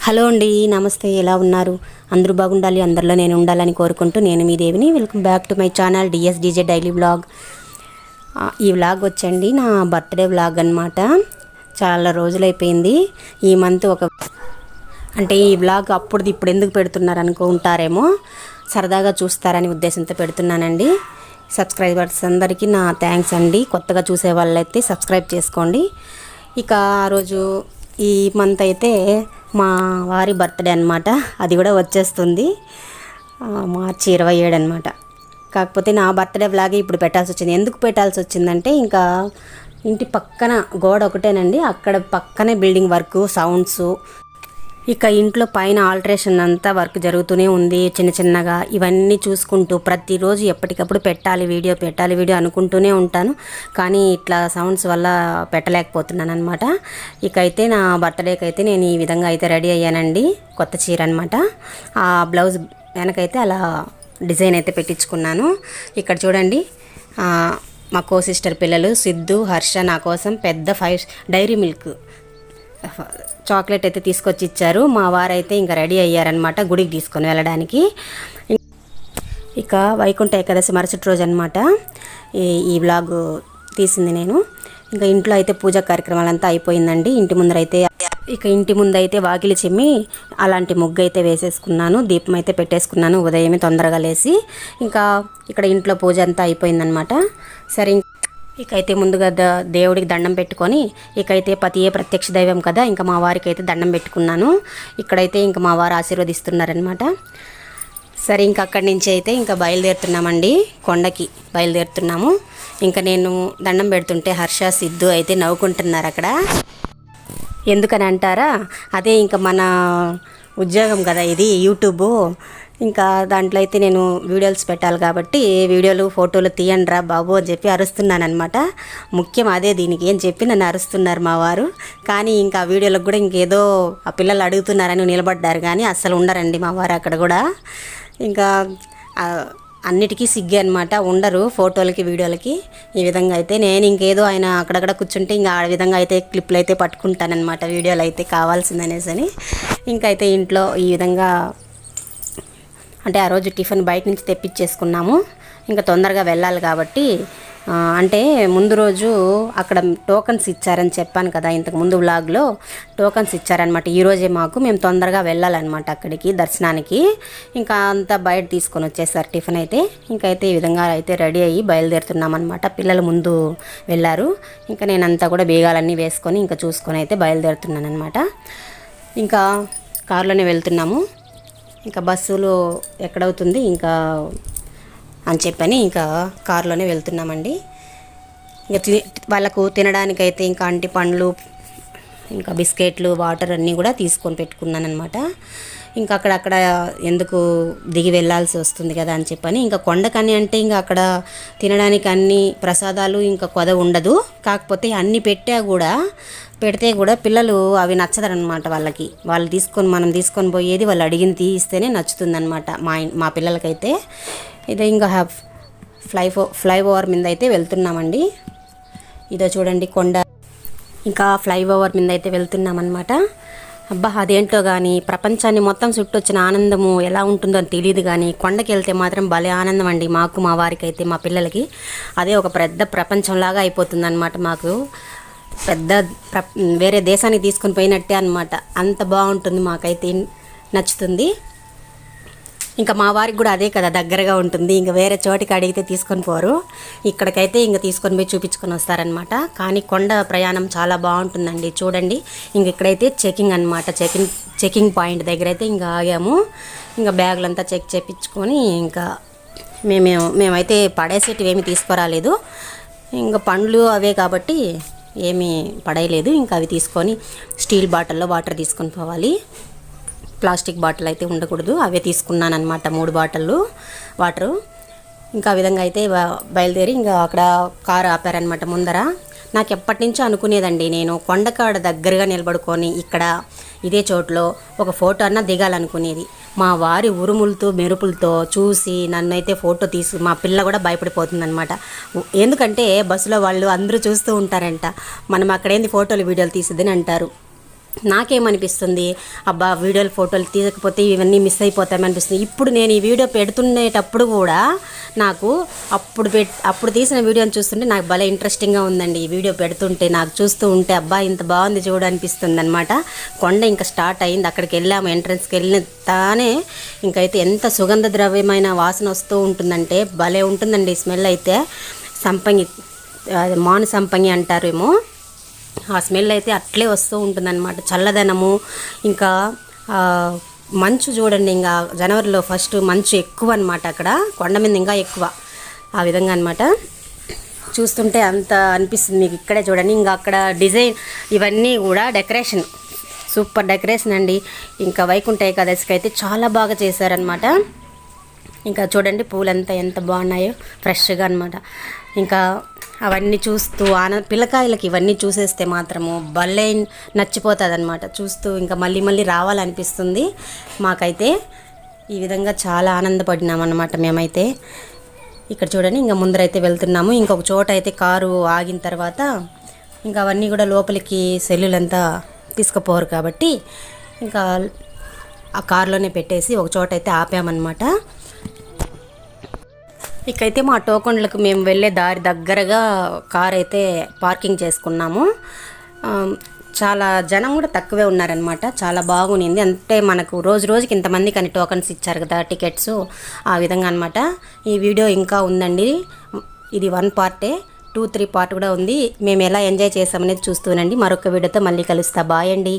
Hello అండి, నమస్తే. ఎలా ఉన్నారు? అందరూ బాగుండాలి, అందరిలో నేను ఉండాలని కోరుకుంటూ నేను మీ దేవిని. Welcome back to my channel DSDJ daily vlog. ఈ వ్లాగ్ వచ్చండి నా బర్త్డే వ్లాగ్ అనమాట. చాలా రోజులైపోయింది. ఈ మంత్ అంటే ఈ వ్లాగ్ అప్పుడుది ఇప్పుడు ఎందుకు పెడుతున్నారు అనుకుంటారేమో, సరదాగా చూస్తారని ఉద్దేశంతో పెడుతున్నానండి. సబ్స్క్రైబర్స్ అందరికీ నా థ్యాంక్స్ అండి. కొత్తగా చూసే వాళ్ళైతే సబ్స్క్రైబ్ చేసుకోండి. ఇక ఆ రోజు ఈ మంత్ అయితే మా వారి బర్త్డే అనమాట. అది కూడా వచ్చేస్తుంది మార్చి 27 అనమాట. కాకపోతే నా బర్త్డే వ్లాగే ఇప్పుడు పెట్టాల్సి వచ్చింది. ఎందుకు పెట్టాల్సి వచ్చిందంటే, ఇంకా ఇంటి పక్కన గోడ ఒకటేనండి, అక్కడ పక్కనే బిల్డింగ్ వర్క్ సౌండ్స్, ఇక ఇంట్లో పైన ఆల్టరేషన్ అంతా వర్క్ జరుగుతూనే ఉంది చిన్న చిన్నగా. ఇవన్నీ చూసుకుంటూ ప్రతిరోజు ఎప్పటికప్పుడు పెట్టాలి వీడియో అనుకుంటూనే ఉంటాను. కానీ ఇట్లా సౌండ్స్ వల్ల పెట్టలేకపోతున్నాను అనమాట. ఇక అయితే నా బర్త్డేకి అయితే నేను ఈ విధంగా అయితే రెడీ అయ్యానండి. కొత్త చీర అనమాట. ఆ బ్లౌజ్ వెనకైతే అలా డిజైన్ అయితే పెట్టించుకున్నాను. ఇక్కడ చూడండి, మా కో సిస్టర్ పిల్లలు సిద్ధు, హర్ష నా కోసం పెద్ద 5 డైరీ మిల్క్ చాక్లెట్ అయితే తీసుకొచ్చి ఇచ్చారు. మా వారైతే ఇంకా రెడీ అయ్యారనమాట గుడికి తీసుకొని వెళ్ళడానికి. ఇక వైకుంఠ ఏకాదశి మరుసటి రోజు అనమాట ఈ వ్లాగ్ తీసింది నేను. ఇంకా ఇంట్లో అయితే పూజా కార్యక్రమాలంతా అయిపోయిందండి. ఇంటి ముందైతే వాకిలి చిమ్మి అలాంటి ముగ్గు అయితే వేసేసుకున్నాను. దీపం అయితే పెట్టేసుకున్నాను ఉదయమే తొందరగా లేసి. ఇంకా ఇక్కడ ఇంట్లో పూజ అంతా అయిపోయిందనమాట. సరే, ఇకైతే ముందుగా దేవుడికి దండం పెట్టుకొని, ఇకైతే పతియే ప్రత్యక్ష దైవం కదా, ఇంకా మా వారికి అయితే దండం పెట్టుకున్నాను. ఇక్కడైతే ఇంకా మా వారు ఆశీర్వదిస్తున్నారనమాట. సరే, ఇంకా అక్కడి నుంచి అయితే ఇంకా బయలుదేరుతున్నామండి. కొండకి బయలుదేరుతున్నాము. ఇంకా నేను దండం పెడుతుంటే హర్ష, సిద్ధు అయితే నవ్వుకుంటున్నారు అక్కడ. ఎందుకని అంటారా, అదే ఇంకా మన ఉద్యోగం కదా ఇది, యూట్యూబ్. ఇంకా దాంట్లో అయితే నేను వీడియోస్ పెట్టాలి కాబట్టి వీడియోలు ఫోటోలు తీయండి రా బాబు అని చెప్పి అరుస్తున్నాను అనమాట. ముఖ్యం అదే దీనికి అని చెప్పి నన్ను అరుస్తున్నారు మా వారు. కానీ ఇంకా ఆ వీడియోలకు కూడా ఇంకేదో ఆ పిల్లలు అడుగుతున్నారని నిలబడ్డారు, కానీ అస్సలు ఉండరండి మా వారు అక్కడ కూడా. ఇంకా అన్నిటికీ సిగ్గే అనమాట, ఉండరు ఫోటోలకి వీడియోలకి. ఈ విధంగా అయితే నేను ఇంకేదో ఆయన అక్కడక్కడ కూర్చుంటే ఇంకా ఆ విధంగా అయితే క్లిప్లు అయితే పట్టుకుంటానమాట, వీడియోలు అయితే కావాల్సిందనేసి అని. ఇంకైతే ఇంట్లో ఈ విధంగా అంటే ఆ రోజు టిఫిన్ బయట నుంచి తెప్పించేసుకున్నాము. ఇంకా తొందరగా వెళ్ళాలి కాబట్టి, అంటే ముందు రోజు అక్కడ టోకన్స్ ఇచ్చారని చెప్పాను కదా ఇంతకు ముందు వ్లాగ్లో. టోకన్స్ ఇచ్చారనమాట. ఈరోజే మేము తొందరగా వెళ్ళాలన్నమాట అక్కడికి దర్శనానికి. ఇంకా అంతా బయట తీసుకొని వచ్చేసారు టిఫిన్ అయితే. ఇంకైతే ఈ విధంగా అయితే రెడీ అయ్యి బయలుదేరుతున్నామన్నమాట. పిల్లలు ముందు వెళ్ళారు. ఇంకా నేనంతా కూడా బేగాలన్నీ వేసుకొని ఇంకా చూసుకొని అయితే బయలుదేరుతున్నాను అనమాట. ఇంకా కారులోనే వెళ్తున్నాము. ఇంకా బస్సులో ఎక్కడవుతుంది ఇంకా అని చెప్పని ఇంకా కారులోనే వెళ్తున్నామండి. ఇంకా వాళ్ళకు తినడానికైతే ఇంకా అంటి పండ్లు, ఇంకా బిస్కెట్లు, వాటర్ అన్నీ కూడా తీసుకొని పెట్టుకున్నాను అనమాట. ఇంకా అక్కడక్కడ ఎందుకు దిగి వెళ్ళాల్సి వస్తుంది కదా అని చెప్పని, ఇంకా కొండకని అంటే ఇంకా అక్కడ తినడానికి అన్ని ప్రసాదాలు ఇంకా కొద ఉండదు. కాకపోతే అన్నీ పెడితే కూడా పిల్లలు అవి నచ్చదనమాట వాళ్ళకి. మనం తీసుకొని పోయేది వాళ్ళు అడిగింది తీస్తేనే నచ్చుతుందనమాట మా పిల్లలకైతే. ఇదే ఇంకా ఫ్లైఓవర్ మీద అయితే వెళ్తున్నామండి. ఇదో చూడండి కొండ, ఇంకా ఫ్లైఓవర్ మీద అయితే వెళ్తున్నామన్నమాట. అబ్బా, అదేంటో కానీ ప్రపంచాన్ని మొత్తం చుట్టొచ్చిన ఆనందము ఎలా ఉంటుందో అని తెలియదు, కానీ కొండకి వెళ్తే మాత్రం భలే ఆనందం అండి మాకు, మా వారికి అయితే, మా పిల్లలకి. అదే ఒక పెద్ద ప్రపంచంలాగా అయిపోతుంది అనమాట. మాకు పెద్ద వేరే దేశానికి తీసుకొని పోయినట్టే అనమాట. అంత బాగుంటుంది, మాకైతే నచ్చుతుంది. ఇంకా మా వారికి కూడా అదే కదా దగ్గరగా ఉంటుంది. ఇంకా వేరే చోటికి అడిగితే తీసుకొని పోరు, ఇక్కడికైతే ఇంకా తీసుకొని పోయి చూపించుకొని వస్తారనమాట. కానీ కొండ ప్రయాణం చాలా బాగుంటుందండి. చూడండి, ఇంక ఇక్కడైతే చెకింగ్ అనమాట. చెకింగ్ పాయింట్ దగ్గర అయితే ఇంకా ఆగాము. ఇంకా బ్యాగులంతా చెక్ చేయించుకొని ఇంకా మేమైతే పడేసేటివి ఏమి తీసుకురాలేదు. ఇంకా పండ్లు అవే కాబట్టి ఏమీ పడేయలేదు. ఇంకా అవి తీసుకొని స్టీల్ బాటిల్లో వాటర్ తీసుకొని పోవాలి. ప్లాస్టిక్ బాటిల్ అయితే ఉండకూడదు. అవే తీసుకున్నాను అనమాట, 3 బాటిళ్ళు వాటరు. ఇంకా ఆ విధంగా అయితే బయలుదేరి ఇంకా అక్కడ కారు ఆపారనమాట ముందర. నాకు ఎప్పటి నుంచో అనుకునేదండి, నేను కొండకాడ దగ్గరగా నిలబడుకొని ఇక్కడ ఇదే చోట్లో ఒక ఫోటో అన్నా దిగాలనుకునేది. మా వారి ఉరుములతో మెరుపులతో చూసి నన్నైతే ఫోటో మా పిల్ల కూడా భయపడిపోతుందనమాట. ఎందుకంటే బస్సులో వాళ్ళు అందరూ చూస్తూ ఉంటారంట, మనం అక్కడేంది ఫోటోలు వీడియోలు తీసిద్దని అంటారు. నాకేమనిపిస్తుంది, అబ్బా వీడియోలు ఫోటోలు తీయకపోతే ఇవన్నీ మిస్ అయిపోతామనిపిస్తుంది. ఇప్పుడు నేను ఈ వీడియో పెడుతునేటప్పుడు కూడా నాకు అప్పుడు తీసిన వీడియోని చూస్తుంటే నాకు భలే ఇంట్రెస్టింగ్గా ఉందండి. ఈ వీడియో పెడుతుంటే నాకు చూస్తూ ఉంటే అబ్బా ఇంత బాగుంది చూడనిపిస్తుంది అనమాట. కొండ ఇంకా స్టార్ట్ అయింది, అక్కడికి వెళ్ళాము. ఎంట్రన్స్కి వెళ్ళిన తానే ఇంకైతే ఎంత సుగంధ ద్రవ్యమైన వాసన వస్తూ ఉంటుందంటే భలే ఉంటుందండి స్మెల్ అయితే. సంపంగి, మాను సంపంగి అంటారేమో, ఆ స్మెల్ అయితే అట్లే వస్తూ ఉంటుందన్నమాట. చల్లదనము, ఇంకా మంచు చూడండి, ఇంకా జనవరిలో ఫస్ట్ మంచు ఎక్కువ అనమాట. అక్కడ కొండ మీద ఇంకా ఎక్కువ, ఆ విధంగా అనమాట. చూస్తుంటే అంత అనిపిస్తుంది మీకు. ఇక్కడే చూడండి, ఇంకా అక్కడ డిజైన్ ఇవన్నీ కూడా డెకరేషన్, సూపర్ డెకరేషన్ అండి. ఇంకా వైకుంఠ ఏకాదశికి అయితే చాలా బాగా చేశారనమాట. ఇంకా చూడండి పూలంతా ఎంత బాగున్నాయో, ఫ్రెష్గా అనమాట. ఇంకా అవన్నీ చూస్తూ పిల్లకాయలకి ఇవన్నీ చూసేస్తే మాత్రము భలే నచ్చిపోతుంది అనమాట. చూస్తూ ఇంకా మళ్ళీ మళ్ళీ రావాలనిపిస్తుంది మాకైతే. ఈ విధంగా చాలా ఆనందపడినాం అన్నమాట మేమైతే. ఇక్కడ చూడండి, ఇంకా ముందరైతే వెళ్తున్నాము. ఇంకొక చోట అయితే కారు ఆగిన తర్వాత ఇంకా అవన్నీ కూడా లోపలికి సెల్లులంతా తీసుకుపోరు కాబట్టి ఇంకా ఆ కారులోనే పెట్టేసి ఒక చోట అయితే ఆపామన్నమాట. ఇకైతే మా టోకన్లకు మేము వెళ్ళే దారి దగ్గరగా కార్ అయితే పార్కింగ్ చేసుకున్నాము. చాలా జనం కూడా తక్కువే ఉన్నారనమాట. చాలా బాగుంది. అంటే మనకు రోజు రోజుకి ఇంతమంది కానీ టోకన్స్ ఇచ్చారు కదా, టికెట్స్, ఆ విధంగా అనమాట. ఈ వీడియో ఇంకా ఉందండి, ఇది 1 పార్టే, 2, 3 పార్ట్ కూడా ఉంది. మేము ఎలా ఎంజాయ్ చేసామనేది చూస్తూనండి. మరొక వీడియోతో మళ్ళీ కలుస్తా. బాయ్ అండి.